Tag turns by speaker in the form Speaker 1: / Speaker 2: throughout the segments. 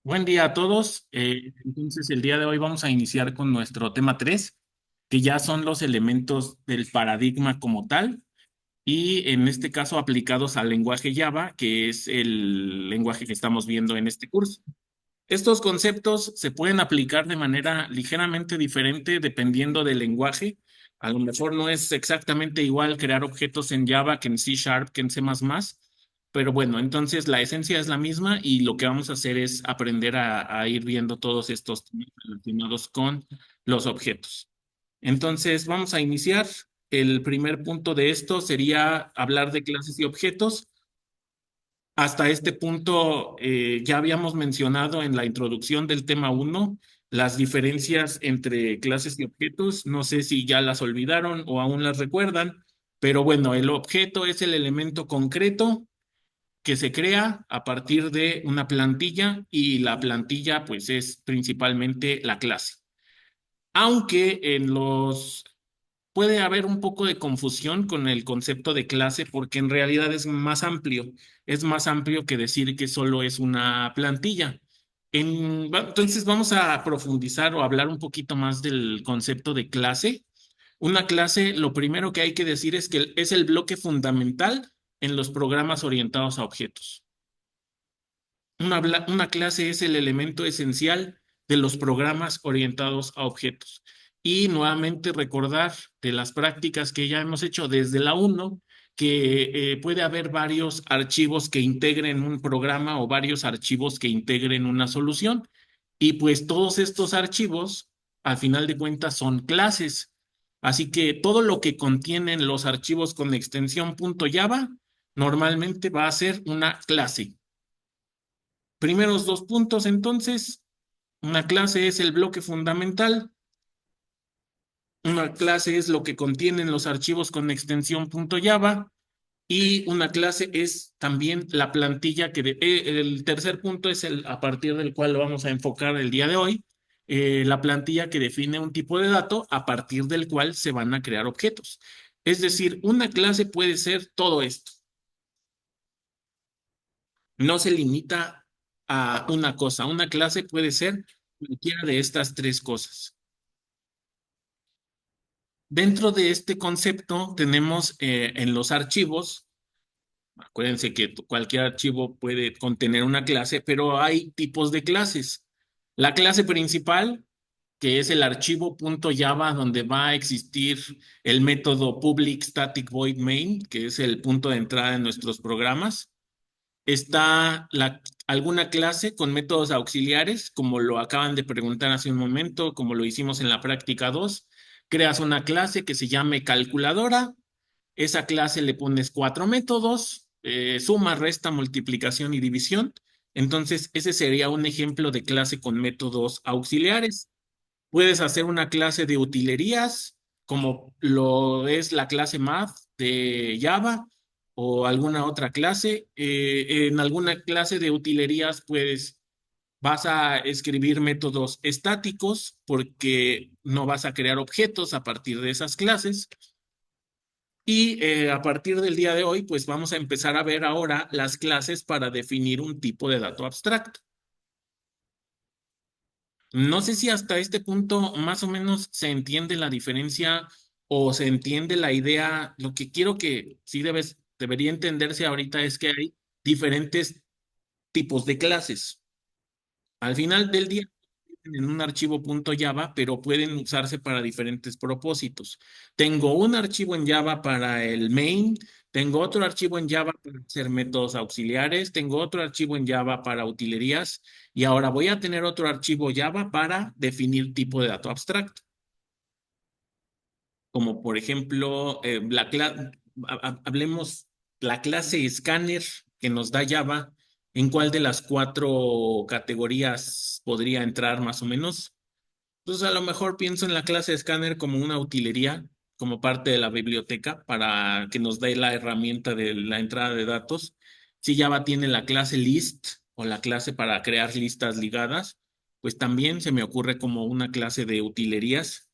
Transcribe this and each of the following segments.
Speaker 1: Buen día a todos. Entonces, el día de hoy vamos a iniciar con nuestro tema 3, que ya son los elementos del paradigma como tal, y en este caso aplicados al lenguaje Java, que es el lenguaje que estamos viendo en este curso. Estos conceptos se pueden aplicar de manera ligeramente diferente dependiendo del lenguaje. A lo mejor no es exactamente igual crear objetos en Java que en C Sharp, que en C++, pero bueno, entonces la esencia es la misma y lo que vamos a hacer es aprender a ir viendo todos estos temas relacionados con los objetos. Entonces, vamos a iniciar. El primer punto de esto sería hablar de clases y objetos. Hasta este punto ya habíamos mencionado en la introducción del tema uno las diferencias entre clases y objetos. No sé si ya las olvidaron o aún las recuerdan, pero bueno, el objeto es el elemento concreto que se crea a partir de una plantilla y la plantilla pues es principalmente la clase. Aunque puede haber un poco de confusión con el concepto de clase porque en realidad es más amplio. Es más amplio que decir que solo es una plantilla. Entonces vamos a profundizar o hablar un poquito más del concepto de clase. Una clase, lo primero que hay que decir es que es el bloque fundamental en los programas orientados a objetos. Una clase es el elemento esencial de los programas orientados a objetos. Y nuevamente recordar de las prácticas que ya hemos hecho desde la uno que puede haber varios archivos que integren un programa o varios archivos que integren una solución. Y pues todos estos archivos, al final de cuentas, son clases. Así que todo lo que contienen los archivos con extensión .java normalmente va a ser una clase. Primeros dos puntos, entonces, una clase es el bloque fundamental, una clase es lo que contienen los archivos con extensión .java y una clase es también la plantilla el tercer punto es el a partir del cual lo vamos a enfocar el día de hoy, la plantilla que define un tipo de dato a partir del cual se van a crear objetos. Es decir, una clase puede ser todo esto. No se limita a una cosa. Una clase puede ser cualquiera de estas tres cosas. Dentro de este concepto tenemos en los archivos, acuérdense que cualquier archivo puede contener una clase, pero hay tipos de clases. La clase principal, que es el archivo .java donde va a existir el método public static void main, que es el punto de entrada en nuestros programas. Está alguna clase con métodos auxiliares, como lo acaban de preguntar hace un momento, como lo hicimos en la práctica 2. Creas una clase que se llame calculadora. Esa clase le pones cuatro métodos, suma, resta, multiplicación y división. Entonces, ese sería un ejemplo de clase con métodos auxiliares. Puedes hacer una clase de utilerías, como lo es la clase math de Java o alguna otra clase. En alguna clase de utilerías, pues vas a escribir métodos estáticos porque no vas a crear objetos a partir de esas clases. Y a partir del día de hoy, pues vamos a empezar a ver ahora las clases para definir un tipo de dato abstracto. No sé si hasta este punto más o menos se entiende la diferencia o se entiende la idea. Lo que quiero que sí debería entenderse ahorita es que hay diferentes tipos de clases. Al final del día, en un archivo .java, pero pueden usarse para diferentes propósitos. Tengo un archivo en Java para el main, tengo otro archivo en Java para hacer métodos auxiliares, tengo otro archivo en Java para utilerías y ahora voy a tener otro archivo Java para definir tipo de dato abstracto, como por ejemplo, hablemos la clase escáner que nos da Java. ¿En cuál de las cuatro categorías podría entrar más o menos? Entonces, a lo mejor pienso en la clase Scanner como una utilería, como parte de la biblioteca, para que nos dé la herramienta de la entrada de datos. Si Java tiene la clase List o la clase para crear listas ligadas, pues también se me ocurre como una clase de utilerías.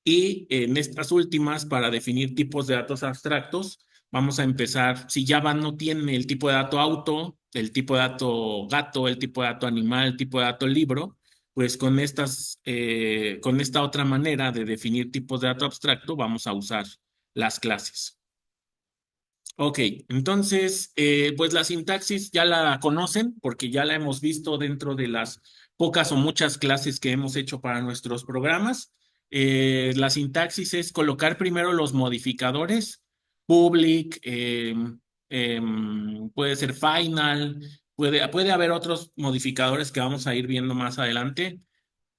Speaker 1: Y en estas últimas, para definir tipos de datos abstractos, Vamos a empezar, si Java no tiene el tipo de dato auto, el tipo de dato gato, el tipo de dato animal, el tipo de dato libro, pues con esta otra manera de definir tipos de dato abstracto, vamos a usar las clases. Ok, entonces, pues la sintaxis ya la conocen porque ya la hemos visto dentro de las pocas o muchas clases que hemos hecho para nuestros programas. La sintaxis es colocar primero los modificadores, public, puede ser final, puede haber otros modificadores que vamos a ir viendo más adelante.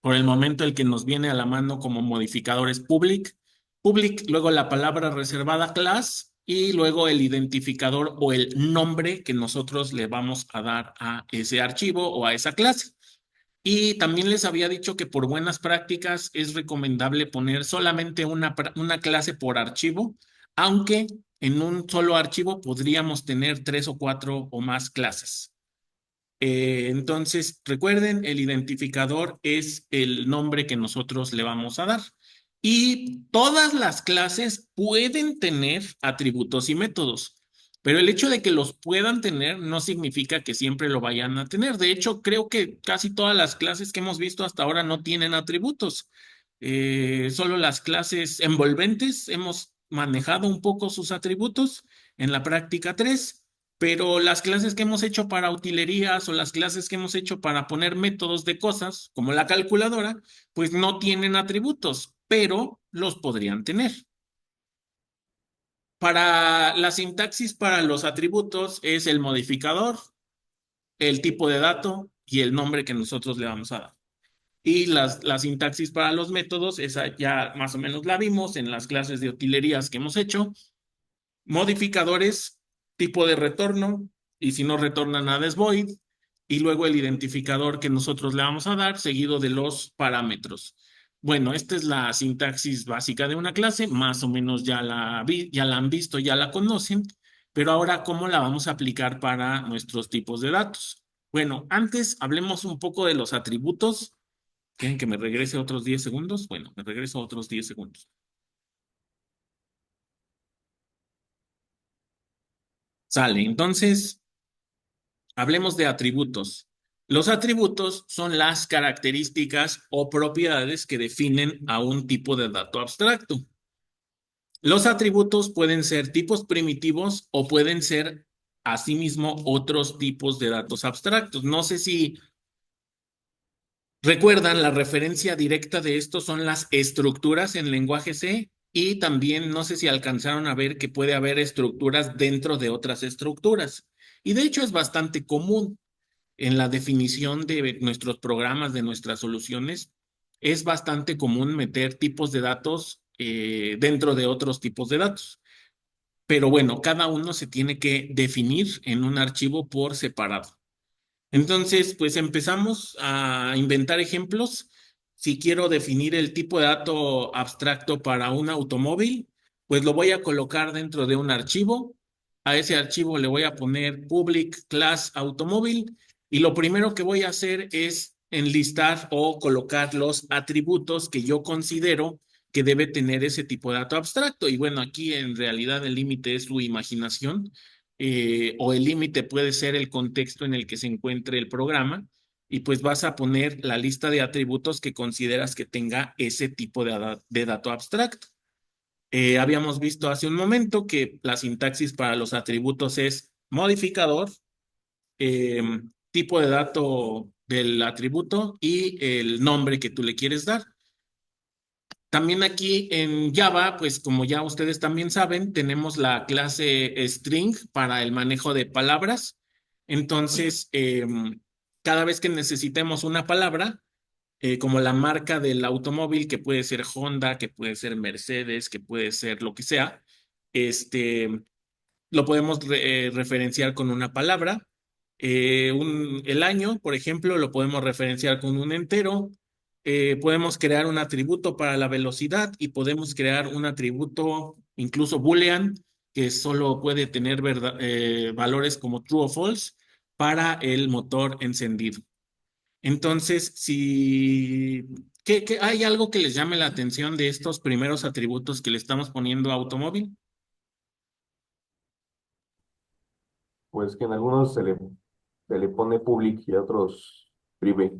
Speaker 1: Por el momento, el que nos viene a la mano como modificador es public. Public, luego la palabra reservada class y luego el identificador o el nombre que nosotros le vamos a dar a ese archivo o a esa clase. Y también les había dicho que por buenas prácticas es recomendable poner solamente una clase por archivo, aunque en un solo archivo podríamos tener tres o cuatro o más clases. Entonces, recuerden, el identificador es el nombre que nosotros le vamos a dar. Y todas las clases pueden tener atributos y métodos, pero el hecho de que los puedan tener no significa que siempre lo vayan a tener. De hecho, creo que casi todas las clases que hemos visto hasta ahora no tienen atributos. Solo las clases envolventes hemos manejado un poco sus atributos en la práctica 3. Pero las clases que hemos hecho para utilerías o las clases que hemos hecho para poner métodos de cosas, como la calculadora, pues no tienen atributos, pero los podrían tener. Para la sintaxis para los atributos es el modificador, el tipo de dato y el nombre que nosotros le vamos a dar. Y la sintaxis para los métodos, esa ya más o menos la vimos en las clases de utilerías que hemos hecho. Modificadores, tipo de retorno, y si no retorna nada es void, y luego el identificador que nosotros le vamos a dar, seguido de los parámetros. Bueno, esta es la sintaxis básica de una clase, más o menos ya la han visto, ya la conocen, pero ahora, ¿cómo la vamos a aplicar para nuestros tipos de datos? Bueno, antes hablemos un poco de los atributos. ¿Quieren que me regrese otros 10 segundos? Bueno, me regreso otros 10 segundos. Sale, entonces, hablemos de atributos. Los atributos son las características o propiedades que definen a un tipo de dato abstracto. Los atributos pueden ser tipos primitivos o pueden ser asimismo otros tipos de datos abstractos. No sé si recuerdan, la referencia directa de esto son las estructuras en lenguaje C y también no sé si alcanzaron a ver que puede haber estructuras dentro de otras estructuras. Y de hecho es bastante común en la definición de nuestros programas, de nuestras soluciones, es bastante común meter tipos de datos dentro de otros tipos de datos. Pero bueno, cada uno se tiene que definir en un archivo por separado. Entonces, pues empezamos a inventar ejemplos. Si quiero definir el tipo de dato abstracto para un automóvil, pues lo voy a colocar dentro de un archivo. A ese archivo le voy a poner public class automóvil y lo primero que voy a hacer es enlistar o colocar los atributos que yo considero que debe tener ese tipo de dato abstracto. Y bueno, aquí en realidad el límite es su imaginación, o el límite puede ser el contexto en el que se encuentre el programa, y pues vas a poner la lista de atributos que consideras que tenga ese tipo de dato abstracto. Habíamos visto hace un momento que la sintaxis para los atributos es modificador, eh, tipo de dato del atributo y el nombre que tú le quieres dar. También aquí en Java, pues como ya ustedes también saben, tenemos la clase string para el manejo de palabras. Entonces, cada vez que necesitemos una palabra, como la marca del automóvil, que puede ser Honda, que puede ser Mercedes, que puede ser lo que sea, este, lo podemos referenciar con una palabra. El año, por ejemplo, lo podemos referenciar con un entero. Podemos crear un atributo para la velocidad y podemos crear un atributo incluso boolean que solo puede tener valores como true o false para el motor encendido. Entonces, si hay algo que les llame la atención de estos primeros atributos que le estamos poniendo a automóvil.
Speaker 2: Pues que en algunos se le pone public y a otros private.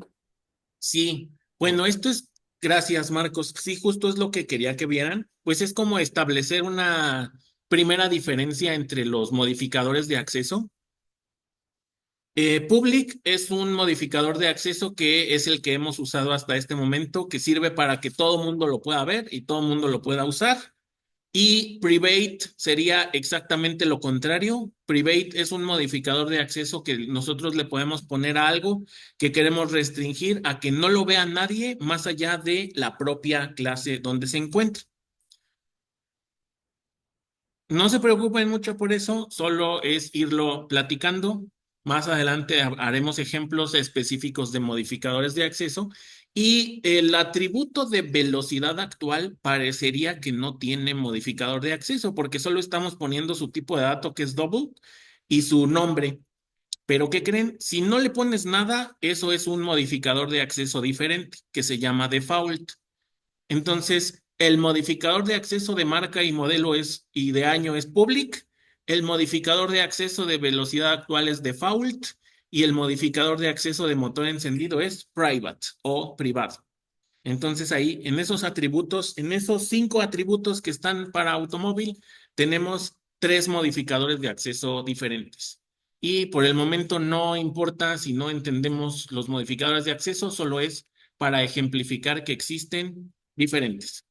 Speaker 1: Sí, bueno, esto es, gracias Marcos, sí, justo es lo que quería que vieran, pues es como establecer una primera diferencia entre los modificadores de acceso. Public es un modificador de acceso que es el que hemos usado hasta este momento, que sirve para que todo mundo lo pueda ver y todo mundo lo pueda usar. Y private sería exactamente lo contrario. Private es un modificador de acceso que nosotros le podemos poner a algo que queremos restringir a que no lo vea nadie más allá de la propia clase donde se encuentre. No se preocupen mucho por eso, solo es irlo platicando. Más adelante haremos ejemplos específicos de modificadores de acceso y el atributo de velocidad actual parecería que no tiene modificador de acceso porque solo estamos poniendo su tipo de dato que es double y su nombre. Pero ¿qué creen? Si no le pones nada, eso es un modificador de acceso diferente que se llama default. Entonces, el modificador de acceso de marca y modelo es y de año es public, el modificador de acceso de velocidad actual es default y el modificador de acceso de motor encendido es private o privado. Entonces ahí, en esos atributos, en esos 5 atributos que están para automóvil, tenemos 3 modificadores de acceso diferentes. Y por el momento no importa si no entendemos los modificadores de acceso, solo es para ejemplificar que existen diferentes.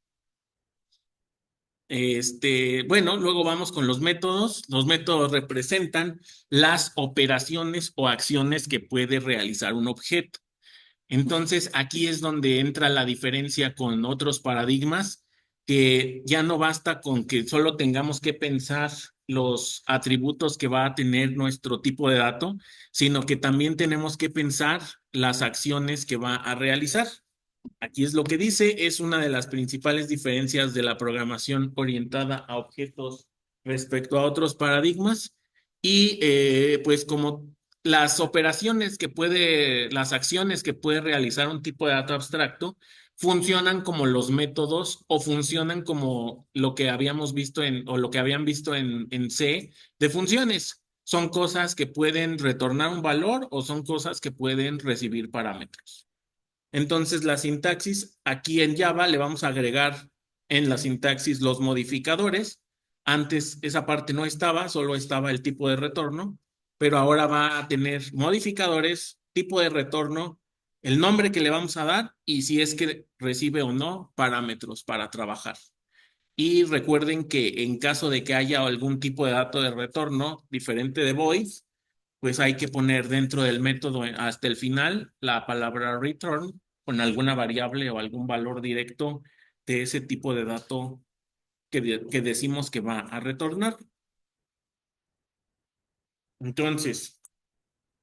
Speaker 1: Bueno, luego vamos con los métodos. Los métodos representan las operaciones o acciones que puede realizar un objeto. Entonces, aquí es donde entra la diferencia con otros paradigmas, que ya no basta con que solo tengamos que pensar los atributos que va a tener nuestro tipo de dato, sino que también tenemos que pensar las acciones que va a realizar. Aquí es lo que dice, es una de las principales diferencias de la programación orientada a objetos respecto a otros paradigmas. Y pues como las operaciones que puede, las acciones que puede realizar un tipo de dato abstracto, funcionan como los métodos o funcionan como lo que habíamos visto o lo que habían visto en C de funciones. Son cosas que pueden retornar un valor o son cosas que pueden recibir parámetros. Entonces, la sintaxis, aquí en Java le vamos a agregar en la sintaxis los modificadores. Antes esa parte no estaba, solo estaba el tipo de retorno, pero ahora va a tener modificadores, tipo de retorno, el nombre que le vamos a dar y si es que recibe o no parámetros para trabajar. Y recuerden que en caso de que haya algún tipo de dato de retorno diferente de void, pues hay que poner dentro del método hasta el final la palabra return con alguna variable o algún valor directo de ese tipo de dato que decimos que va a retornar. Entonces,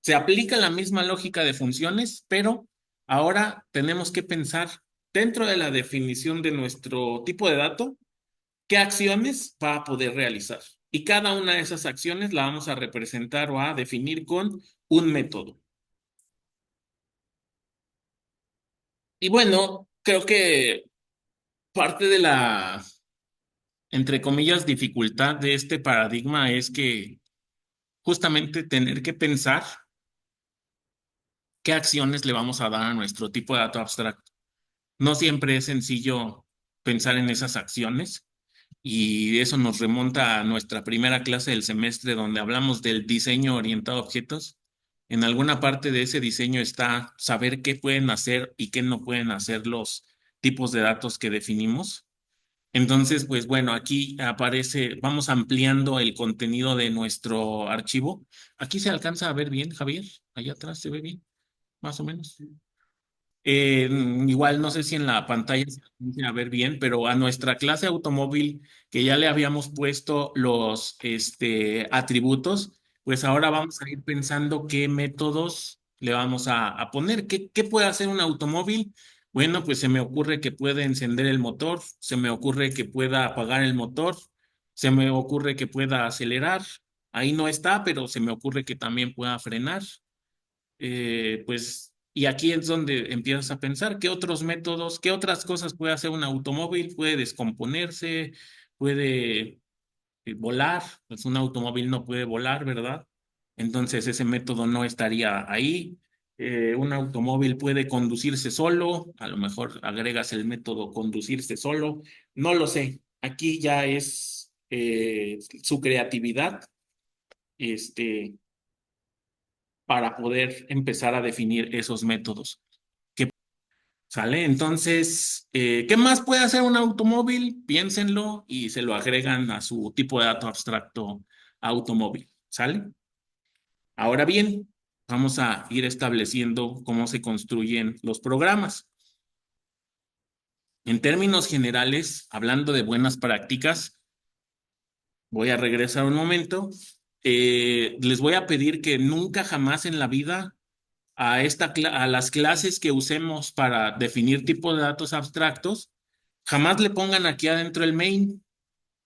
Speaker 1: se aplica la misma lógica de funciones, pero ahora tenemos que pensar dentro de la definición de nuestro tipo de dato, qué acciones va a poder realizar. Y cada una de esas acciones la vamos a representar o a definir con un método. Y bueno, creo que parte de la, entre comillas, dificultad de este paradigma es que justamente tener que pensar qué acciones le vamos a dar a nuestro tipo de dato abstracto. No siempre es sencillo pensar en esas acciones y eso nos remonta a nuestra primera clase del semestre donde hablamos del diseño orientado a objetos. En alguna parte de ese diseño está saber qué pueden hacer y qué no pueden hacer los tipos de datos que definimos. Entonces, pues bueno, aquí aparece, vamos ampliando el contenido de nuestro archivo. Aquí se alcanza a ver bien, Javier. Allá atrás se ve bien, más o menos. Igual no sé si en la pantalla se alcanza a ver bien, pero a nuestra clase automóvil que ya le habíamos puesto los atributos, pues ahora vamos a ir pensando qué métodos le vamos a poner. ¿Qué puede hacer un automóvil? Bueno, pues se me ocurre que puede encender el motor, se me ocurre que pueda apagar el motor, se me ocurre que pueda acelerar. Ahí no está, pero se me ocurre que también pueda frenar. Pues, y aquí es donde empiezas a pensar qué otros métodos, qué otras cosas puede hacer un automóvil, puede descomponerse, puede volar, pues un automóvil no puede volar, ¿verdad? entonces ese método no estaría ahí. Un automóvil puede conducirse solo, a lo mejor agregas el método conducirse solo, no lo sé. Aquí ya es su creatividad, este, para poder empezar a definir esos métodos. ¿Qué sale? Entonces, ¿qué más puede hacer un automóvil? Piénsenlo y se lo agregan a su tipo de dato abstracto automóvil. ¿Sale? Ahora bien, vamos a ir estableciendo cómo se construyen los programas. En términos generales, hablando de buenas prácticas, voy a regresar un momento. Les voy a pedir que nunca jamás en la vida a las clases que usemos para definir tipo de datos abstractos, jamás le pongan aquí adentro el main.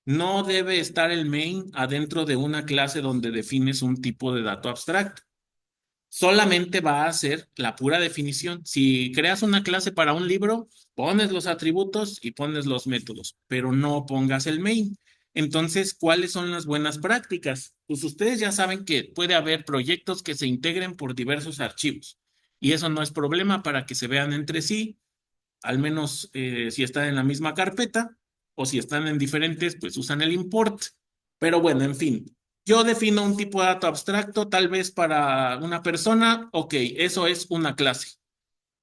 Speaker 1: No debe estar el main adentro de una clase donde defines un tipo de dato abstracto. Solamente va a ser la pura definición. Si creas una clase para un libro, pones los atributos y pones los métodos, pero no pongas el main. Entonces, ¿cuáles son las buenas prácticas? Pues ustedes ya saben que puede haber proyectos que se integren por diversos archivos y eso no es problema para que se vean entre sí, al menos si están en la misma carpeta o si están en diferentes, pues usan el import. Pero bueno, en fin, yo defino un tipo de dato abstracto, tal vez para una persona, ok, eso es una clase.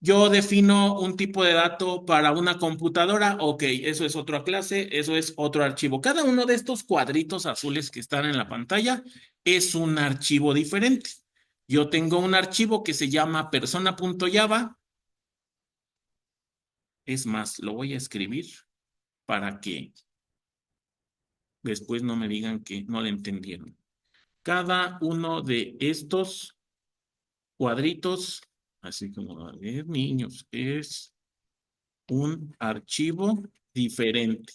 Speaker 1: Yo defino un tipo de dato para una computadora, ok, eso es otra clase, eso es otro archivo. Cada uno de estos cuadritos azules que están en la pantalla es un archivo diferente. Yo tengo un archivo que se llama persona.java. Es más, lo voy a escribir para que después no me digan que no le entendieron. Cada uno de estos cuadritos, así como, a ver, niños, es un archivo diferente.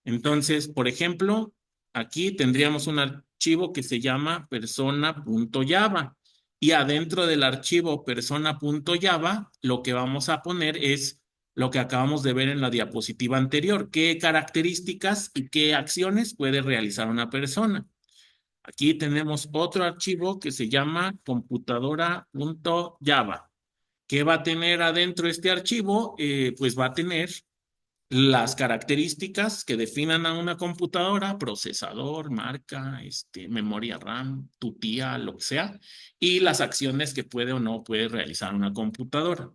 Speaker 1: Entonces, por ejemplo, aquí tendríamos un archivo que se llama persona.java y adentro del archivo persona.java lo que vamos a poner es lo que acabamos de ver en la diapositiva anterior, qué características y qué acciones puede realizar una persona. Aquí tenemos otro archivo que se llama computadora.java. ¿Qué va a tener adentro este archivo? Pues va a tener las características que definan a una computadora, procesador, marca, memoria RAM, tu tía, lo que sea, y las acciones que puede o no puede realizar una computadora.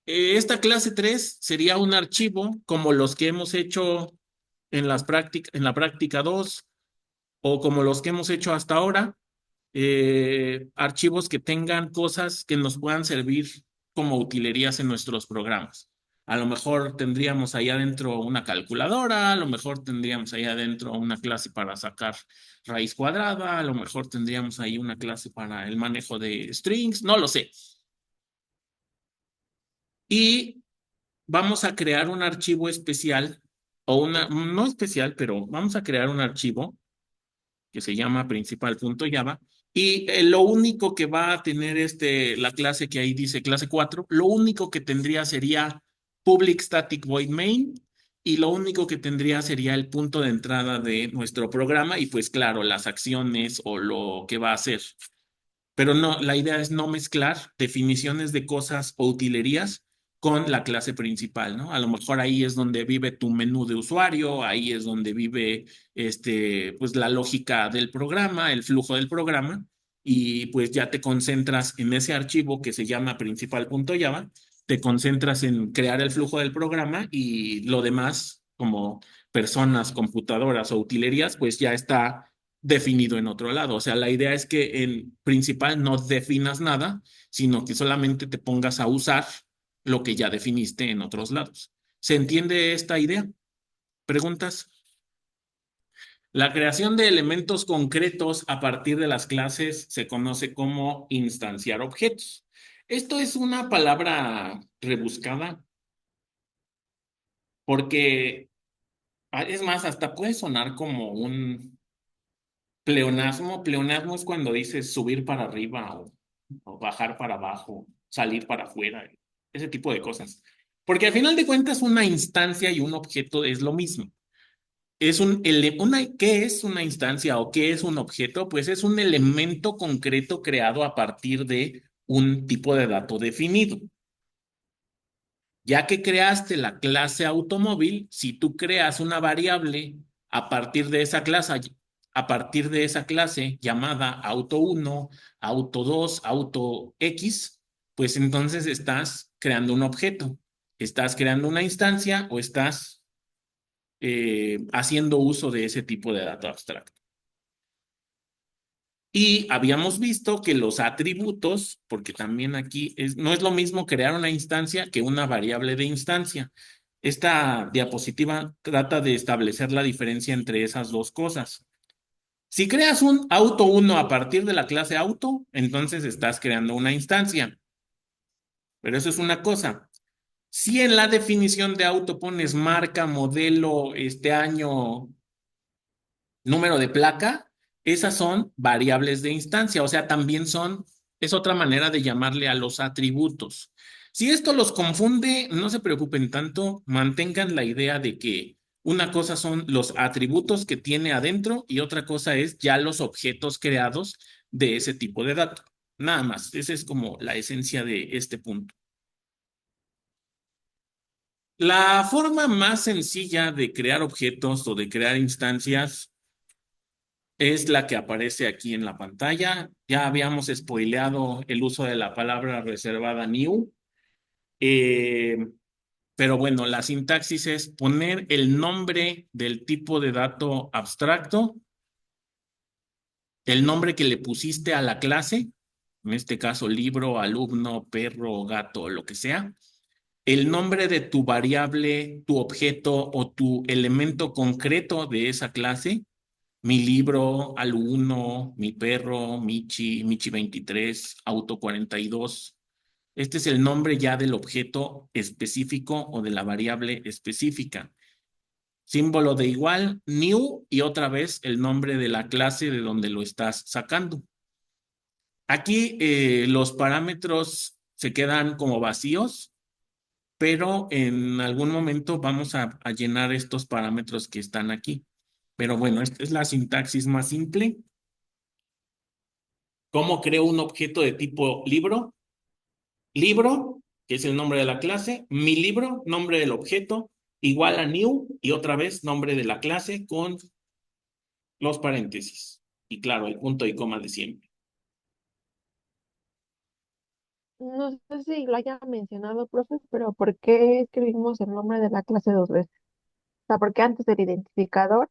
Speaker 1: Esta clase 3 sería un archivo como los que hemos hecho en la práctica 2 o como los que hemos hecho hasta ahora, archivos que tengan cosas que nos puedan servir como utilerías en nuestros programas. A lo mejor tendríamos ahí adentro una calculadora, a lo mejor tendríamos ahí adentro una clase para sacar raíz cuadrada, a lo mejor tendríamos ahí una clase para el manejo de strings, no lo sé. Y vamos a crear un archivo especial, o una, no especial, pero vamos a crear un archivo que se llama principal.java. Y lo único que va a tener la clase que ahí dice clase 4, lo único que tendría sería public static void main y lo único que tendría sería el punto de entrada de nuestro programa y pues claro, las acciones o lo que va a hacer. Pero no, la idea es no mezclar definiciones de cosas o utilerías con la clase principal, ¿no? A lo mejor ahí es donde vive tu menú de usuario, ahí es donde vive pues la lógica del programa, el flujo del programa, y pues ya te concentras en ese archivo que se llama principal.java, te concentras en crear el flujo del programa y lo demás, como personas, computadoras o utilerías, pues ya está definido en otro lado. O sea, la idea es que en principal no definas nada, sino que solamente te pongas a usar lo que ya definiste en otros lados. ¿Se entiende esta idea? ¿Preguntas? La creación de elementos concretos a partir de las clases se conoce como instanciar objetos. Esto es una palabra rebuscada porque, es más, hasta puede sonar como un pleonasmo. Pleonasmo es cuando dices subir para arriba o bajar para abajo, salir para afuera, ese tipo de cosas. Porque al final de cuentas una instancia y un objeto es lo mismo. ¿qué es una instancia o qué es un objeto? Pues es un elemento concreto creado a partir de un tipo de dato definido. Ya que creaste la clase automóvil, si tú creas una variable a partir de esa clase, llamada auto uno, auto 2, auto X, pues entonces estás creando un objeto, estás creando una instancia o estás haciendo uso de ese tipo de dato abstracto. Y habíamos visto que los atributos, porque también aquí no es lo mismo crear una instancia que una variable de instancia. Esta diapositiva trata de establecer la diferencia entre esas dos cosas. Si creas un auto uno a partir de la clase auto, entonces estás creando una instancia. Pero eso es una cosa. Si en la definición de auto pones marca, modelo, este año, número de placa, esas son variables de instancia, o sea, también es otra manera de llamarle a los atributos. Si esto los confunde, no se preocupen tanto, mantengan la idea de que una cosa son los atributos que tiene adentro y otra cosa es ya los objetos creados de ese tipo de datos. Nada más, esa es como la esencia de este punto. La forma más sencilla de crear objetos o de crear instancias es la que aparece aquí en la pantalla. Ya habíamos spoileado el uso de la palabra reservada new, eh, pero bueno, la sintaxis es poner el nombre del tipo de dato abstracto, el nombre que le pusiste a la clase, en este caso libro, alumno, perro, gato, lo que sea, el nombre de tu variable, tu objeto o tu elemento concreto de esa clase. Mi libro, Aluno, mi perro, Michi, Michi 23, Auto 42. Este es el nombre ya del objeto específico o de la variable específica. Símbolo de igual, new, y otra vez el nombre de la clase de donde lo estás sacando. Aquí los parámetros se quedan como vacíos, pero en algún momento vamos a llenar estos parámetros que están aquí. Pero bueno, esta es la sintaxis más simple. ¿Cómo creo un objeto de tipo libro? Libro, que es el nombre de la clase, mi libro, nombre del objeto, igual a new y otra vez nombre de la clase con los paréntesis. Y claro, el punto y coma de siempre.
Speaker 3: No sé si lo haya mencionado, profe, pero ¿por qué escribimos el nombre de la clase dos veces? O sea, ¿por qué antes el identificador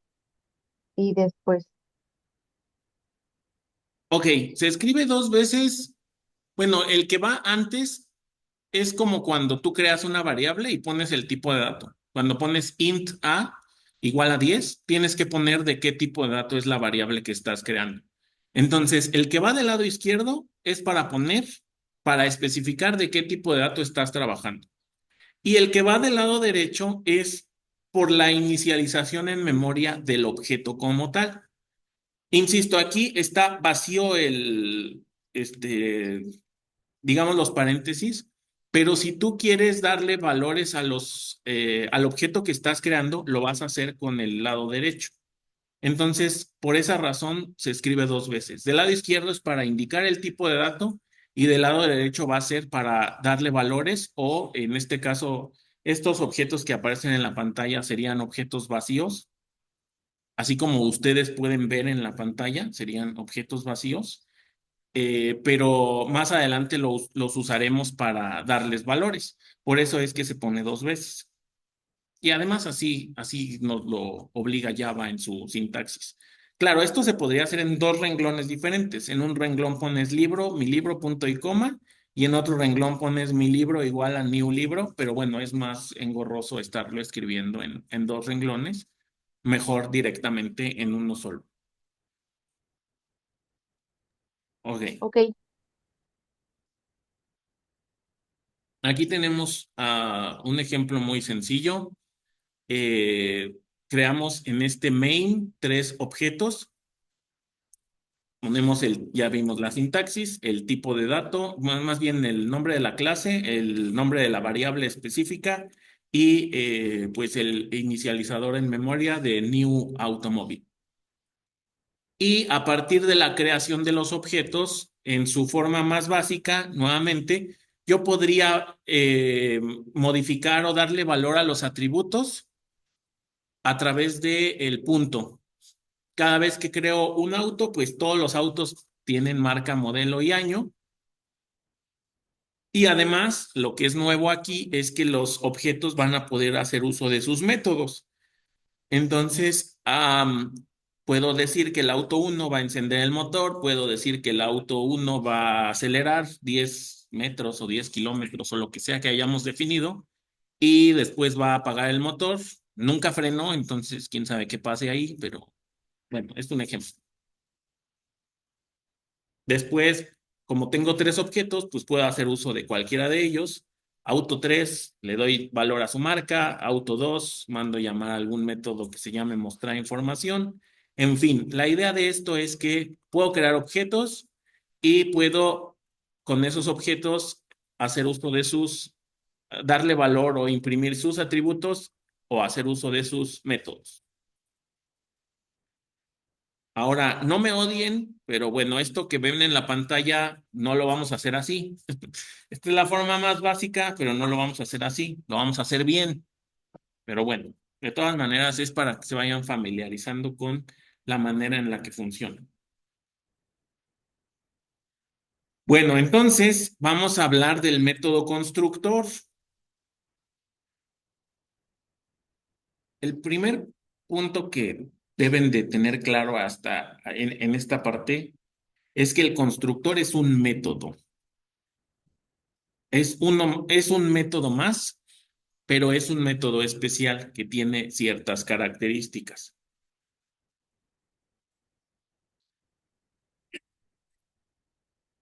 Speaker 3: y después?
Speaker 1: Ok, se escribe dos veces. Bueno, el que va antes es como cuando tú creas una variable y pones el tipo de dato. Cuando pones int a igual a 10, tienes que poner de qué tipo de dato es la variable que estás creando. Entonces, el que va del lado izquierdo es para especificar de qué tipo de dato estás trabajando. Y el que va del lado derecho es por la inicialización en memoria del objeto como tal. Insisto, aquí está vacío digamos, los paréntesis, pero si tú quieres darle valores al objeto que estás creando, lo vas a hacer con el lado derecho. Entonces, por esa razón se escribe dos veces. Del lado izquierdo es para indicar el tipo de dato y del lado derecho va a ser para darle valores o, en este caso, estos objetos que aparecen en la pantalla serían objetos vacíos, así como ustedes pueden ver en la pantalla, serían objetos vacíos, pero más adelante los usaremos para darles valores. Por eso es que se pone dos veces. Y además así nos lo obliga Java en su sintaxis. Claro, esto se podría hacer en dos renglones diferentes. En un renglón pones libro, mi libro, punto y coma, y en otro renglón pones mi libro igual a new libro, pero bueno, es más engorroso estarlo escribiendo en dos renglones, mejor directamente en uno solo. Ok,
Speaker 3: Ok,
Speaker 1: aquí tenemos un ejemplo muy sencillo. Creamos en este main tres objetos. Ya vimos la sintaxis, el tipo de dato, más bien el nombre de la clase, el nombre de la variable específica y pues el inicializador en memoria de New Automobile. Y a partir de la creación de los objetos, en su forma más básica, nuevamente, yo podría modificar o darle valor a los atributos a través de el punto. Cada vez que creo un auto, pues todos los autos tienen marca, modelo y año. Y además, lo que es nuevo aquí es que los objetos van a poder hacer uso de sus métodos. Entonces, puedo decir que el auto uno va a encender el motor, puedo decir que el auto uno va a acelerar 10 metros o 10 kilómetros o lo que sea que hayamos definido, y después va a apagar el motor. Nunca frenó, entonces quién sabe qué pase ahí, pero bueno, es un ejemplo. Después, como tengo tres objetos, pues puedo hacer uso de cualquiera de ellos. Auto 3 le doy valor a su marca. Auto 2 mando llamar a algún método que se llame mostrar información. En fin, la idea de esto es que puedo crear objetos y puedo con esos objetos hacer uso de darle valor o imprimir sus atributos o hacer uso de sus métodos. Ahora, no me odien, pero bueno, esto que ven en la pantalla no lo vamos a hacer así. Esta es la forma más básica, pero no lo vamos a hacer así. Lo vamos a hacer bien, pero bueno, de todas maneras es para que se vayan familiarizando con la manera en la que funciona. Bueno, entonces vamos a hablar del método constructor. El primer punto que deben de tener claro hasta en esta parte es que el constructor es un método. Es un método más, pero es un método especial que tiene ciertas características.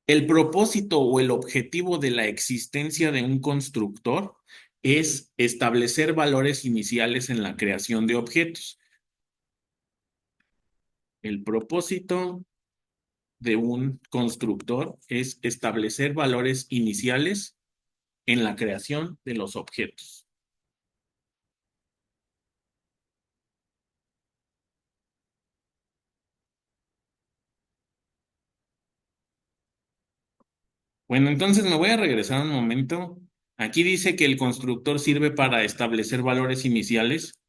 Speaker 1: El propósito o el objetivo de la existencia de un constructor es establecer valores iniciales en la creación de objetos. El propósito de un constructor es establecer valores iniciales en la creación de los objetos. Bueno, entonces me voy a regresar un momento. Aquí dice que el constructor sirve para establecer valores iniciales.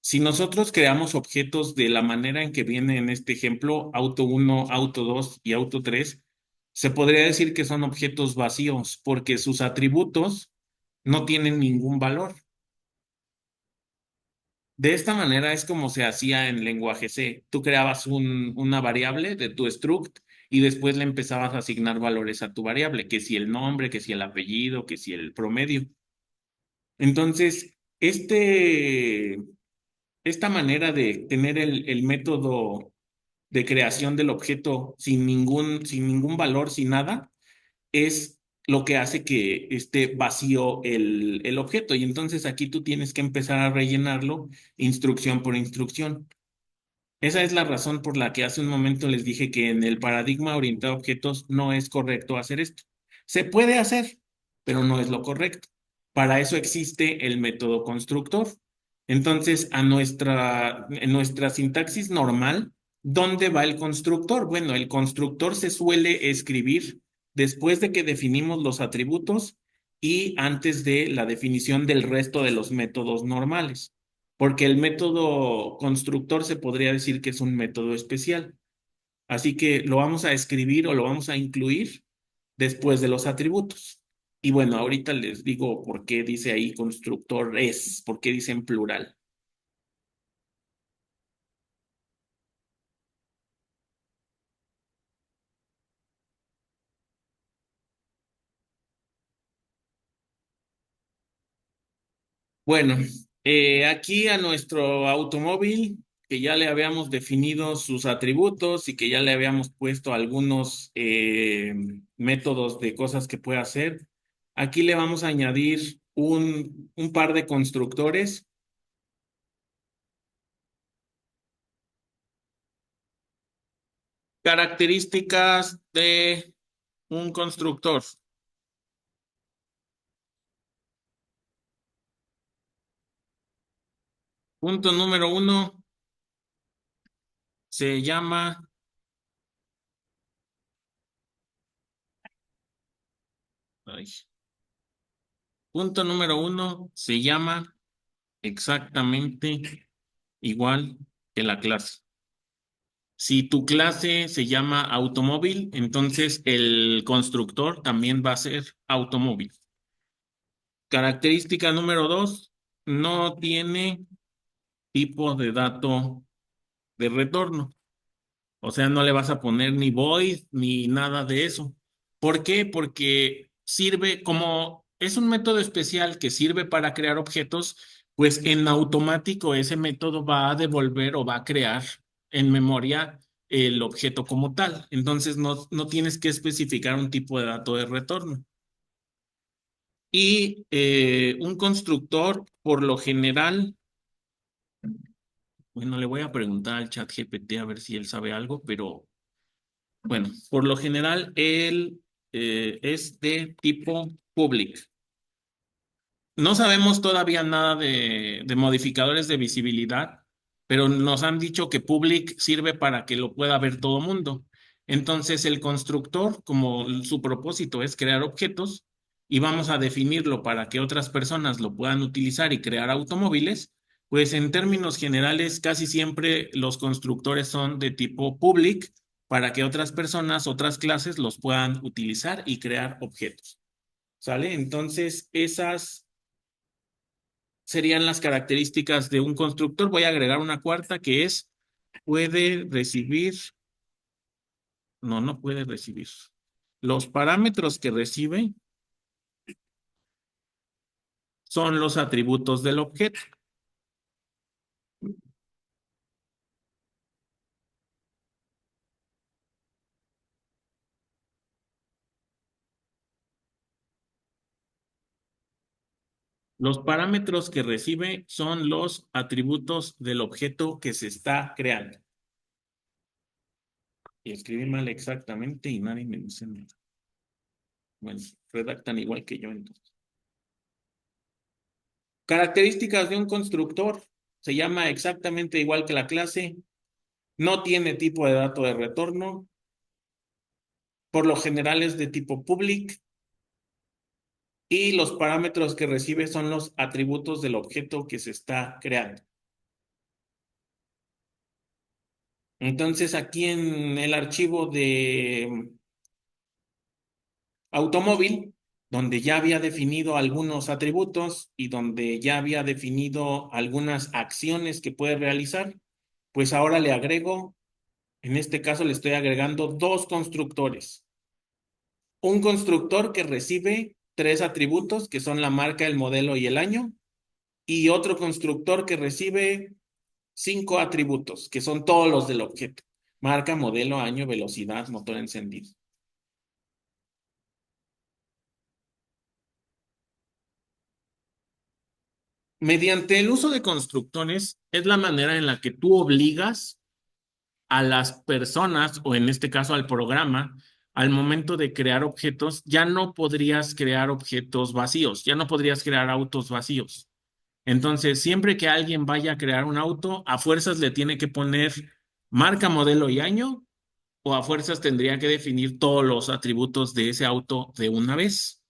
Speaker 1: Si nosotros creamos objetos de la manera en que viene en este ejemplo, auto uno, auto 2 y auto 3, se podría decir que son objetos vacíos porque sus atributos no tienen ningún valor. De esta manera es como se hacía en lenguaje C. Tú creabas una variable de tu struct y después le empezabas a asignar valores a tu variable, que si el nombre, que si el apellido, que si el promedio. Entonces, esta manera de tener el método de creación del objeto sin ningún valor, sin nada, es lo que hace que esté vacío el objeto. Y entonces aquí tú tienes que empezar a rellenarlo instrucción por instrucción. Esa es la razón por la que hace un momento les dije que en el paradigma orientado a objetos no es correcto hacer esto. Se puede hacer, pero no es lo correcto. Para eso existe el método constructor. Entonces, en nuestra sintaxis normal, ¿dónde va el constructor? Bueno, el constructor se suele escribir después de que definimos los atributos y antes de la definición del resto de los métodos normales, porque el método constructor se podría decir que es un método especial. Así que lo vamos a escribir o lo vamos a incluir después de los atributos. Y bueno, ahorita les digo por qué dice ahí constructor es, por qué dice en plural. Bueno, aquí a nuestro automóvil, que ya le habíamos definido sus atributos y que ya le habíamos puesto algunos métodos de cosas que puede hacer, aquí le vamos a añadir un par de constructores. Características de un constructor. Punto número uno se llama, ay, punto número uno se llama exactamente igual que la clase. Si tu clase se llama automóvil, entonces el constructor también va a ser automóvil. Característica número dos, no tiene tipo de dato de retorno. O sea, no le vas a poner ni void ni nada de eso. ¿Por qué? Porque sirve como, es un método especial que sirve para crear objetos, pues en automático ese método va a devolver o va a crear en memoria el objeto como tal. Entonces no tienes que especificar un tipo de dato de retorno. Y un constructor, por lo general, bueno, le voy a preguntar al chat GPT a ver si él sabe algo, pero bueno, por lo general él es de tipo public. No sabemos todavía nada de modificadores de visibilidad, pero nos han dicho que public sirve para que lo pueda ver todo mundo. Entonces el constructor, como su propósito es crear objetos, y vamos a definirlo para que otras personas lo puedan utilizar y crear automóviles, pues en términos generales casi siempre los constructores son de tipo public para que otras personas, otras clases los puedan utilizar y crear objetos. ¿Sale? Entonces, esas serían las características de un constructor. Voy a agregar una cuarta que es, puede recibir, no puede recibir. Los parámetros que recibe son los atributos del objeto. Los parámetros que recibe son los atributos del objeto que se está creando. Y escribí mal exactamente y nadie me dice nada. Bueno, redactan igual que yo entonces. Características de un constructor. Se llama exactamente igual que la clase. No tiene tipo de dato de retorno. Por lo general es de tipo public. Y los parámetros que recibe son los atributos del objeto que se está creando. Entonces, aquí en el archivo de automóvil, donde ya había definido algunos atributos y donde ya había definido algunas acciones que puede realizar, pues ahora le agrego, en este caso le estoy agregando dos constructores. Un constructor que recibe tres atributos, que son la marca, el modelo y el año, y otro constructor que recibe cinco atributos, que son todos los del objeto: marca, modelo, año, velocidad, motor encendido. Mediante el uso de constructores es la manera en la que tú obligas a las personas, o en este caso al programa, al momento de crear objetos, ya no podrías crear objetos vacíos, ya no podrías crear autos vacíos. Entonces, siempre que alguien vaya a crear un auto, a fuerzas le tiene que poner marca, modelo y año, o a fuerzas tendría que definir todos los atributos de ese auto de una vez.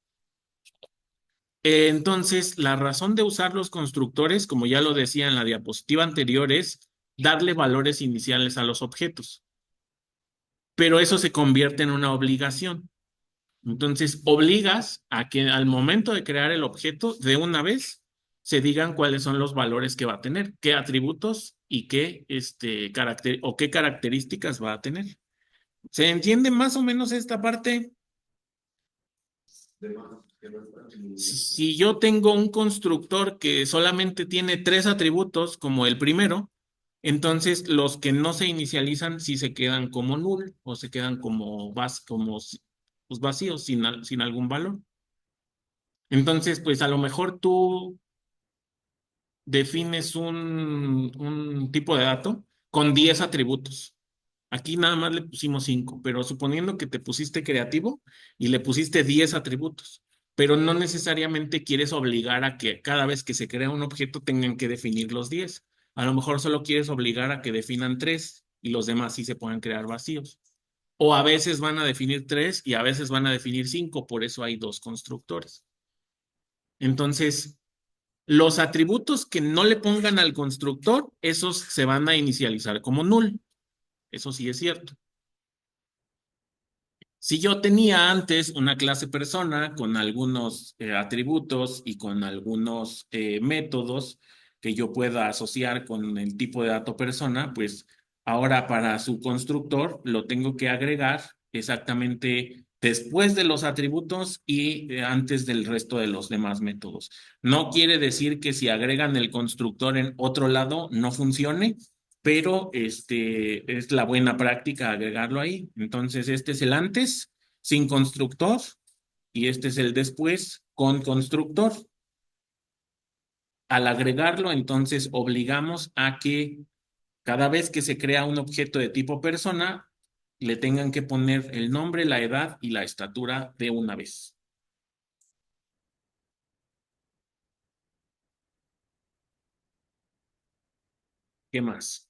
Speaker 1: Entonces, la razón de usar los constructores, como ya lo decía en la diapositiva anterior, es darle valores iniciales a los objetos, pero eso se convierte en una obligación. Entonces, obligas a que al momento de crear el objeto, de una vez, se digan cuáles son los valores que va a tener, qué atributos y qué, o qué características va a tener. ¿Se entiende más o menos esta parte? Si yo tengo un constructor que solamente tiene tres atributos, como el primero, entonces los que no se inicializan sí se quedan como null o se quedan como pues, vacíos, sin algún valor. Entonces, pues a lo mejor tú defines un tipo de dato con 10 atributos. Aquí nada más le pusimos 5, pero suponiendo que te pusiste creativo y le pusiste 10 atributos, pero no necesariamente quieres obligar a que cada vez que se crea un objeto tengan que definir los 10. A lo mejor solo quieres obligar a que definan tres y los demás sí se pueden crear vacíos. O a veces van a definir tres y a veces van a definir cinco, por eso hay dos constructores. Entonces, los atributos que no le pongan al constructor, esos se van a inicializar como null. Eso sí es cierto. Si yo tenía antes una clase persona con algunos atributos y con algunos métodos que yo pueda asociar con el tipo de dato persona, pues ahora para su constructor lo tengo que agregar exactamente después de los atributos y antes del resto de los demás métodos. No quiere decir que si agregan el constructor en otro lado no funcione, pero es la buena práctica agregarlo ahí. Entonces, este es el antes sin constructor y este es el después con constructor. Al agregarlo, entonces obligamos a que cada vez que se crea un objeto de tipo persona, le tengan que poner el nombre, la edad y la estatura de una vez. ¿Qué más?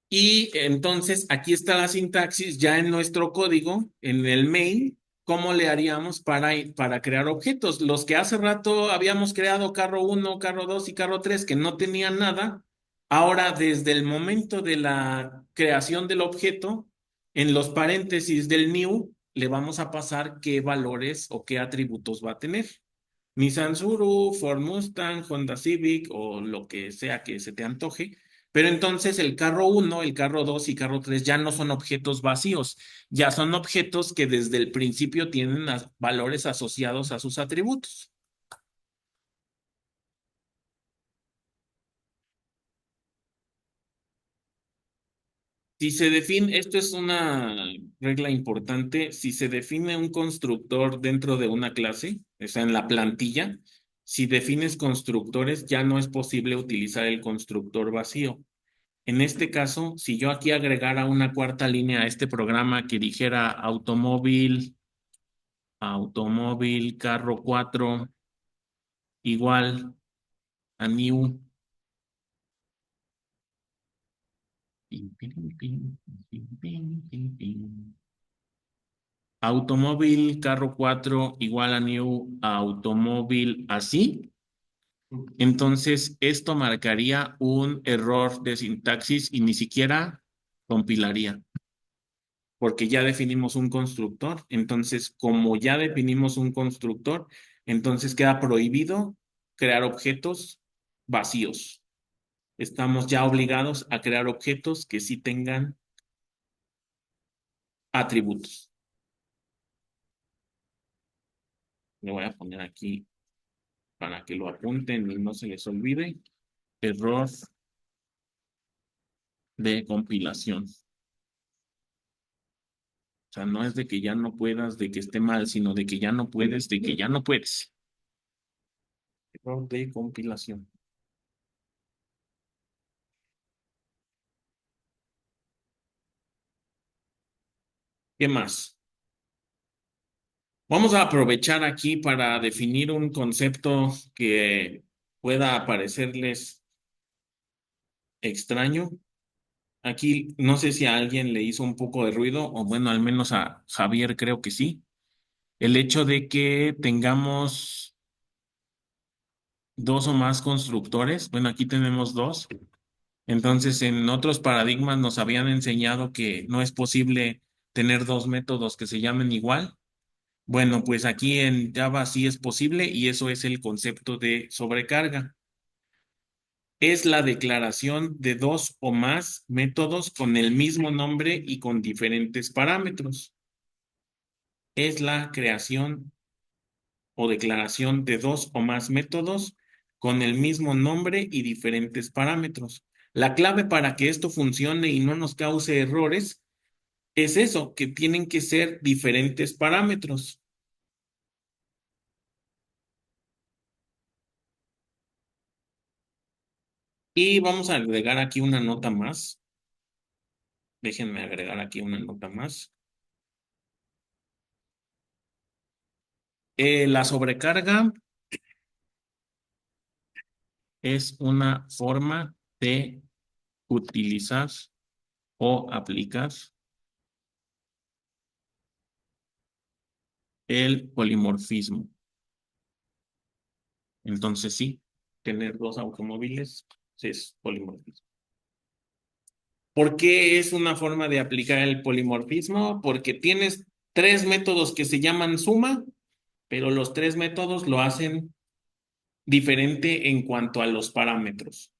Speaker 1: Y entonces aquí está la sintaxis ya en nuestro código, en el main, ¿cómo le haríamos para crear objetos? Los que hace rato habíamos creado carro uno, carro 2 y carro 3 que no tenían nada, ahora desde el momento de la creación del objeto, en los paréntesis del new, le vamos a pasar qué valores o qué atributos va a tener. Nissan Suru, Ford Mustang, Honda Civic o lo que sea que se te antoje. Pero entonces el carro uno, el carro 2 y carro 3 ya no son objetos vacíos, ya son objetos que desde el principio tienen valores asociados a sus atributos. Si se define, esto es una regla importante, si se define un constructor dentro de una clase, o sea, en la plantilla, si defines constructores, ya no es posible utilizar el constructor vacío. En este caso, si yo aquí agregara una cuarta línea a este programa que dijera automóvil, carro 4 igual a new, automóvil, carro 4 igual a new, automóvil así, entonces esto marcaría un error de sintaxis y ni siquiera compilaría, porque ya definimos un constructor. Entonces, como ya definimos un constructor, entonces queda prohibido crear objetos vacíos. Estamos ya obligados a crear objetos que sí tengan atributos. Le voy a poner aquí para que lo apunten y no se les olvide. Error de compilación. O sea, no es de que ya no puedas, de que esté mal, sino de que ya no puedes, de que ya no puedes. Error de compilación. ¿Qué más? Vamos a aprovechar aquí para definir un concepto que pueda parecerles extraño. Aquí no sé si a alguien le hizo un poco de ruido, o bueno, al menos a Javier creo que sí. El hecho de que tengamos dos o más constructores. Bueno, aquí tenemos dos. Entonces, en otros paradigmas nos habían enseñado que no es posible tener dos métodos que se llamen igual. Bueno, pues aquí en Java sí es posible y eso es el concepto de sobrecarga. Es la declaración de dos o más métodos con el mismo nombre y con diferentes parámetros. Es la creación o declaración de dos o más métodos con el mismo nombre y diferentes parámetros. La clave para que esto funcione y no nos cause errores es eso, que tienen que ser diferentes parámetros. Y vamos a agregar aquí una nota más. Déjenme agregar aquí una nota más. La sobrecarga es una forma de utilizar o aplicar el polimorfismo. Entonces sí, tener dos automóviles es polimorfismo. ¿Por qué es una forma de aplicar el polimorfismo? Porque tienes tres métodos que se llaman suma, pero los tres métodos lo hacen diferente en cuanto a los parámetros.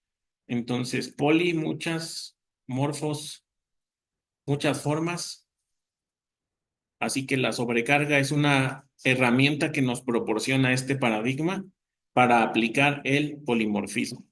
Speaker 1: Entonces, poli, muchas, morfos, muchas formas. Así que la sobrecarga es una herramienta que nos proporciona este paradigma para aplicar el polimorfismo.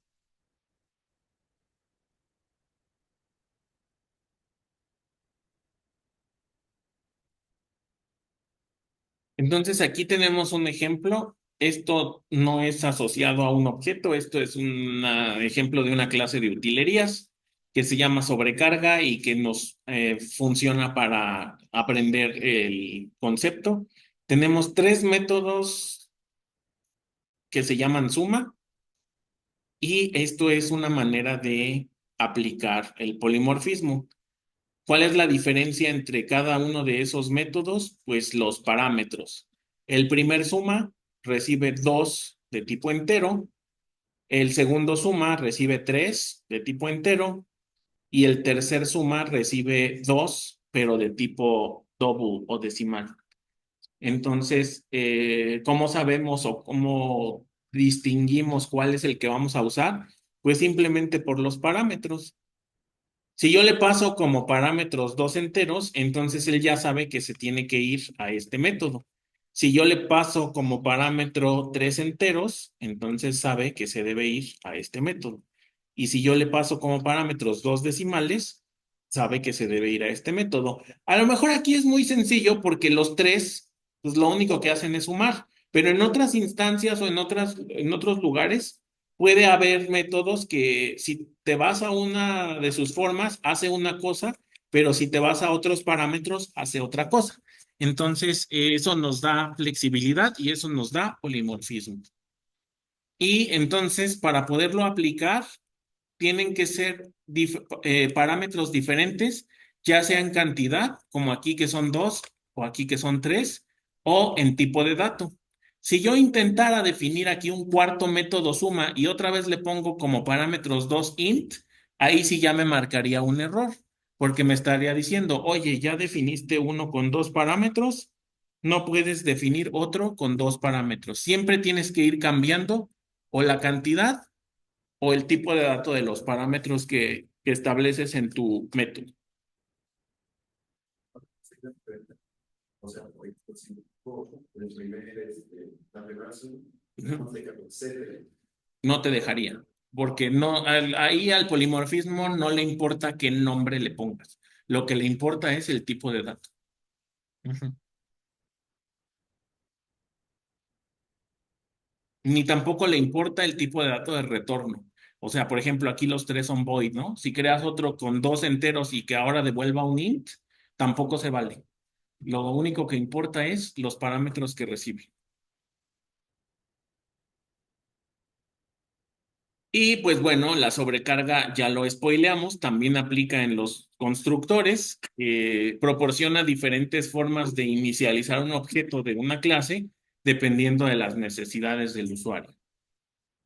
Speaker 1: Entonces aquí tenemos un ejemplo. Esto no es asociado a un objeto, esto es un ejemplo de una clase de utilerías que se llama sobrecarga y que nos funciona para aprender el concepto. Tenemos tres métodos que se llaman suma y esto es una manera de aplicar el polimorfismo. ¿Cuál es la diferencia entre cada uno de esos métodos? Pues los parámetros. El primer suma recibe 2 de tipo entero, el segundo suma recibe 3 de tipo entero y el tercer suma recibe 2 pero de tipo double o decimal. Entonces, ¿cómo sabemos o cómo distinguimos cuál es el que vamos a usar? Pues simplemente por los parámetros. Si yo le paso como parámetros dos enteros, entonces él ya sabe que se tiene que ir a este método. Si yo le paso como parámetro tres enteros, entonces sabe que se debe ir a este método. Y si yo le paso como parámetros dos decimales, sabe que se debe ir a este método. A lo mejor aquí es muy sencillo porque los tres, pues lo único que hacen es sumar, pero en otras instancias o en otros lugares puede haber métodos que si te vas a una de sus formas, hace una cosa, pero si te vas a otros parámetros, hace otra cosa. Entonces, eso nos da flexibilidad y eso nos da polimorfismo. Y entonces, para poderlo aplicar, tienen que ser parámetros diferentes, ya sea en cantidad, como aquí que son dos, o aquí que son tres, o en tipo de dato. Si yo intentara definir aquí un cuarto método suma y otra vez le pongo como parámetros dos int, ahí sí ya me marcaría un error, porque me estaría diciendo, oye, ya definiste uno con dos parámetros, no puedes definir otro con dos parámetros. Siempre tienes que ir cambiando o la cantidad o el tipo de dato de los parámetros que estableces en tu método. O sea, por ejemplo, si el primer no no te dejaría, porque no, ahí al polimorfismo no le importa qué nombre le pongas. Lo que le importa es el tipo de dato. Ujú. Ni tampoco le importa el tipo de dato de retorno. O sea, por ejemplo, aquí los tres son void, ¿no? Si creas otro con dos enteros y que ahora devuelva un int, tampoco se vale. Lo único que importa es los parámetros que recibe. Y pues bueno, la sobrecarga ya lo spoileamos, también aplica en los constructores, proporciona diferentes formas de inicializar un objeto de una clase dependiendo de las necesidades del usuario.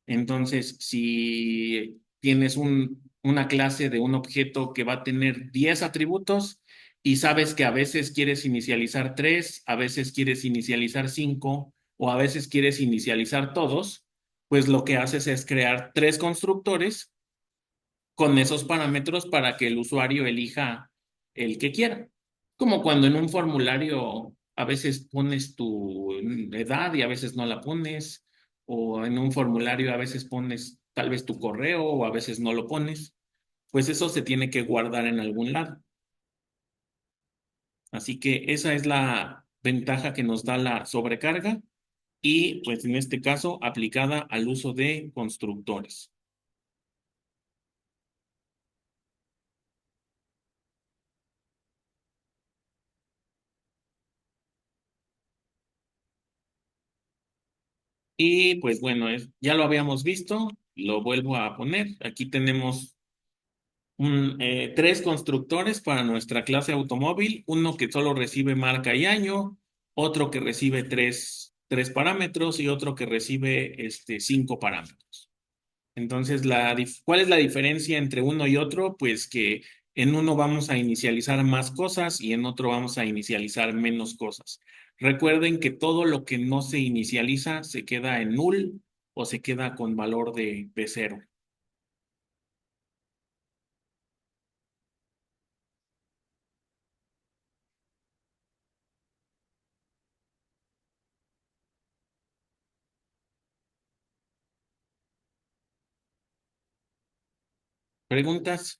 Speaker 1: Entonces, si tienes una clase de un objeto que va a tener 10 atributos y sabes que a veces quieres inicializar 3, a veces quieres inicializar 5 o a veces quieres inicializar todos, pues lo que haces es crear tres constructores con esos parámetros para que el usuario elija el que quiera. Como cuando en un formulario a veces pones tu edad y a veces no la pones, o en un formulario a veces pones tal vez tu correo o a veces no lo pones, pues eso se tiene que guardar en algún lado. Así que esa es la ventaja que nos da la sobrecarga y pues en este caso aplicada al uso de constructores. Y pues bueno, ya lo habíamos visto, Lo vuelvo a poner. Aquí tenemos tres constructores para nuestra clase automóvil, uno que solo recibe marca y año, otro que recibe tres parámetros y otro que recibe cinco parámetros. Entonces, ¿cuál es la diferencia entre uno y otro? Pues que en uno vamos a inicializar más cosas y en otro vamos a inicializar menos cosas. Recuerden que todo lo que no se inicializa se queda en null o se queda con valor de cero. ¿Preguntas?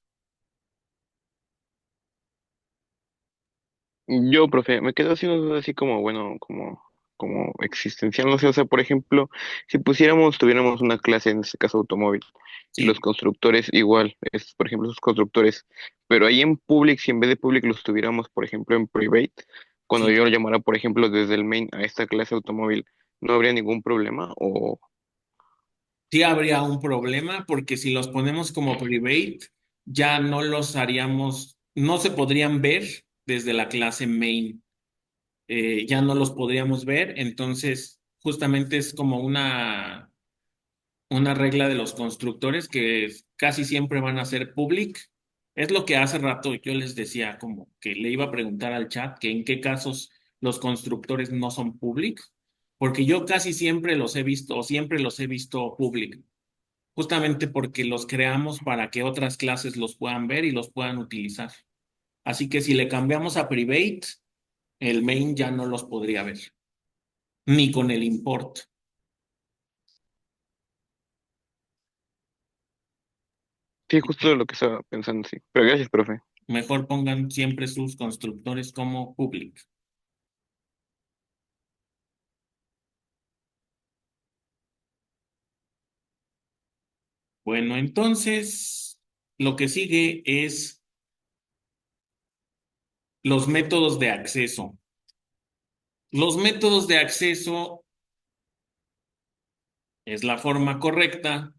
Speaker 4: Yo, profe, me quedo haciendo duda así como, bueno, como existencial, no sé, o sea, por ejemplo, si tuviéramos una clase, en este caso automóvil, y los
Speaker 1: Sí,
Speaker 4: constructores igual, por ejemplo, esos constructores, pero ahí en public, si en vez de public los tuviéramos, por ejemplo, en private, cuando
Speaker 1: sí.
Speaker 4: yo lo llamara, por ejemplo, desde el main a esta clase automóvil, ¿no habría ningún problema? O,
Speaker 1: Sí habría un problema porque si los ponemos como private, ya no los haríamos, no se podrían ver desde la clase main. Ya no los podríamos ver, entonces justamente es como una regla de los constructores que casi siempre van a ser public. Es lo que hace rato yo les decía, como que le iba a preguntar al chat que en qué casos los constructores no son public, porque yo casi siempre los he visto o siempre los he visto public, justamente porque los creamos para que otras clases los puedan ver y los puedan utilizar. Así que si le cambiamos a private, el main ya no los podría ver, ni con el import.
Speaker 4: sí, justo lo que estaba pensando, sí. Pero gracias, profe.
Speaker 1: Mejor pongan siempre sus constructores como public. Bueno, entonces lo que sigue es los métodos de acceso. Los métodos de acceso es la forma correcta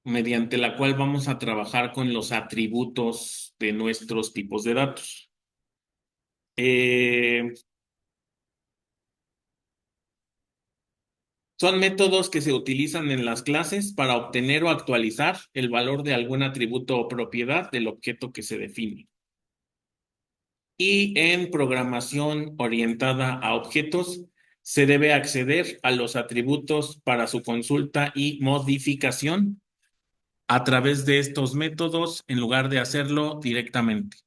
Speaker 1: mediante la cual vamos a trabajar con los atributos de nuestros tipos de datos. Eh, Son métodos que se utilizan en las clases para obtener o actualizar el valor de algún atributo o propiedad del objeto que se define. Y en programación orientada a objetos, se debe acceder a los atributos para su consulta y modificación a través de estos métodos en lugar de hacerlo directamente.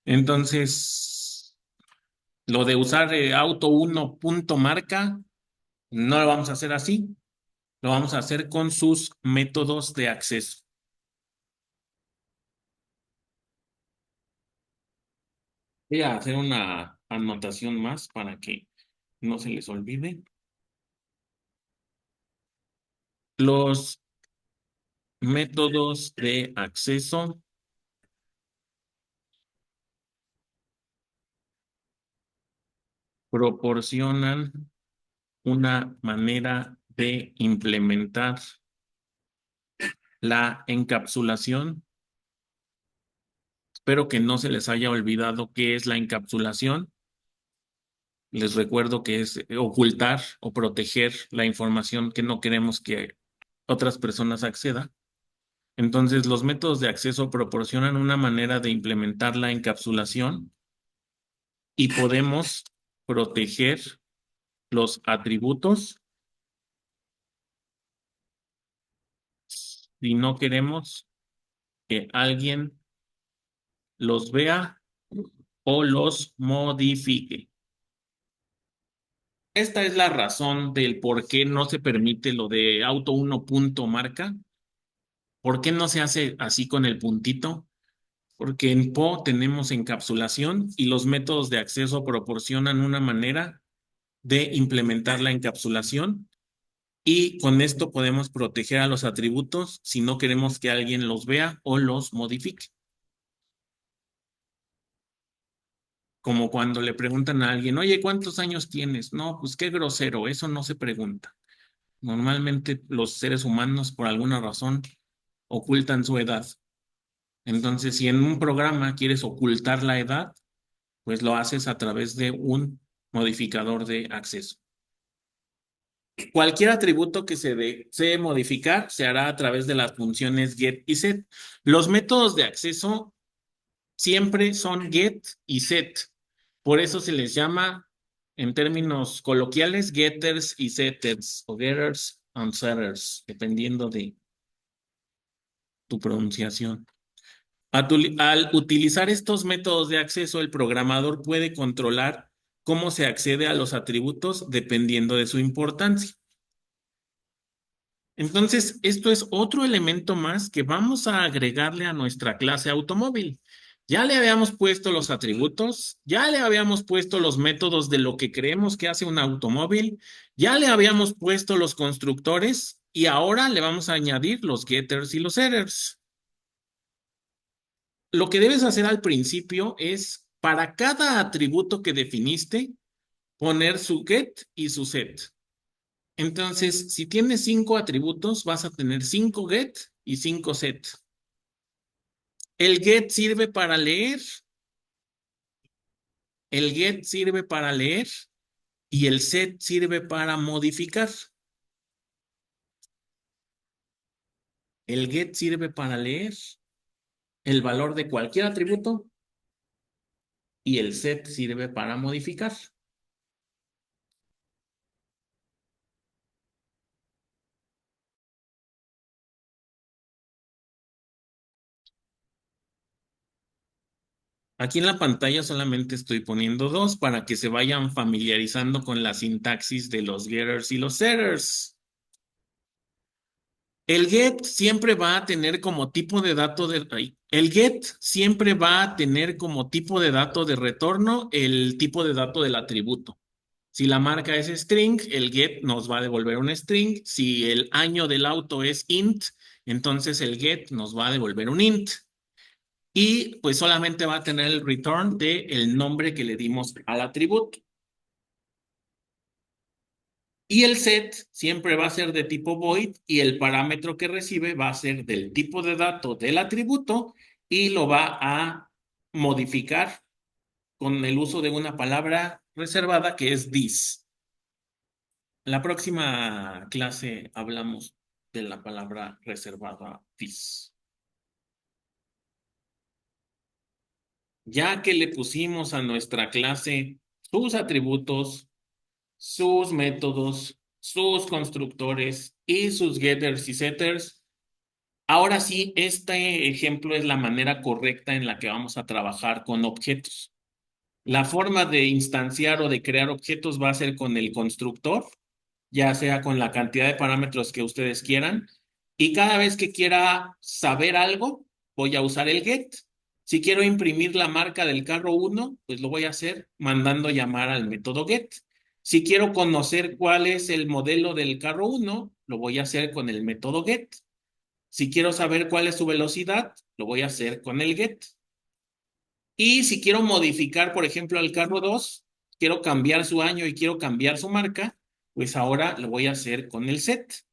Speaker 1: Entonces, lo de usar auto1.marca no lo vamos a hacer así, lo vamos a hacer con sus métodos de acceso. Voy a hacer una anotación más para que no se les olvide. Los métodos de acceso proporcionan una manera de implementar la encapsulación. Espero que no se les haya olvidado qué es la encapsulación. Les recuerdo que es ocultar o proteger la información que no queremos que otras personas accedan. Entonces, los métodos de acceso proporcionan una manera de implementar la encapsulación y podemos proteger los atributos si no queremos que alguien los vea o los modifique. Esta es la razón del por qué no se permite lo de auto1.marca. ¿Por qué no se hace así con el puntito? Porque en Po tenemos encapsulación y los métodos de acceso proporcionan una manera de implementar la encapsulación y con esto podemos proteger a los atributos si no queremos que alguien los vea o los modifique. Como cuando le preguntan a alguien, oye, ¿cuántos años tienes? No, pues qué grosero, eso no se pregunta. Normalmente los seres humanos, por alguna razón, ocultan su edad. Entonces, si en un programa quieres ocultar la edad, pues lo haces a través de un modificador de acceso. Cualquier atributo que se desee modificar se hará a través de las funciones get y set. Los métodos de acceso siempre son get y set. Por eso se les llama, en términos coloquiales, getters y setters, o getters and setters, dependiendo de tu pronunciación. Al utilizar estos métodos de acceso, el programador puede controlar cómo se accede a los atributos dependiendo de su importancia. Entonces, esto es otro elemento más que vamos a agregarle a nuestra clase automóvil. Ya le habíamos puesto los atributos, ya le habíamos puesto los métodos de lo que creemos que hace un automóvil, ya le habíamos puesto los constructores y ahora le vamos a añadir los getters y los setters. Lo que debes hacer al principio es, para cada atributo que definiste, poner su get y su set. Entonces, si tienes 5 atributos, vas a tener 5 get y 5 set. El get sirve para leer, el get sirve para leer y el set sirve para modificar. El get sirve para leer el valor de cualquier atributo y el set sirve para modificar. Aquí en la pantalla solamente estoy poniendo dos para que se vayan familiarizando con la sintaxis de los getters y los setters. El get siempre va a tener como tipo de dato el get siempre va a tener como tipo de dato de retorno el tipo de dato del atributo. Si la marca es string, el get nos va a devolver un string. Si el año del auto es int, entonces el get nos va a devolver un int. Y pues solamente va a tener el return de el nombre que le dimos al atributo. Y el set siempre va a ser de tipo void y el parámetro que recibe va a ser del tipo de dato del atributo y lo va a modificar con el uso de una palabra reservada que es this. La próxima clase hablamos de la palabra reservada this. Ya que le pusimos a nuestra clase sus atributos, sus métodos, sus constructores y sus getters y setters, ahora sí, este ejemplo es la manera correcta en la que vamos a trabajar con objetos. La forma de instanciar o de crear objetos va a ser con el constructor, ya sea con la cantidad de parámetros que ustedes quieran. Y cada vez que quiera saber algo, voy a usar el get. Si quiero imprimir la marca del carro 1, pues lo voy a hacer mandando llamar al método get. Si quiero conocer cuál es el modelo del carro 1, lo voy a hacer con el método get. Si quiero saber cuál es su velocidad, lo voy a hacer con el get. Y si quiero modificar, por ejemplo, al carro 2, quiero cambiar su año y quiero cambiar su marca, pues ahora lo voy a hacer con el set.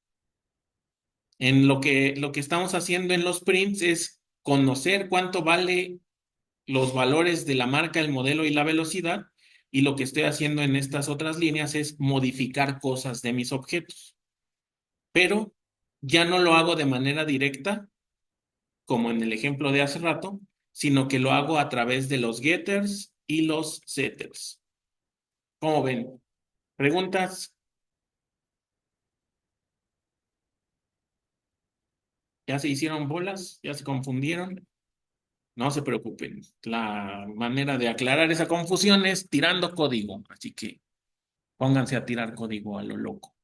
Speaker 1: En lo que estamos haciendo en los prints es conocer cuánto vale los valores de la marca, el modelo y la velocidad, y lo que estoy haciendo en estas otras líneas es modificar cosas de mis objetos. Pero ya no lo hago de manera directa, como en el ejemplo de hace rato, sino que lo hago a través de los getters y los setters. ¿Cómo ven? ¿Preguntas? ¿Ya se hicieron bolas? ¿Ya se confundieron? No se preocupen. La manera de aclarar esa confusión es tirando código. Así que pónganse a tirar código a lo loco.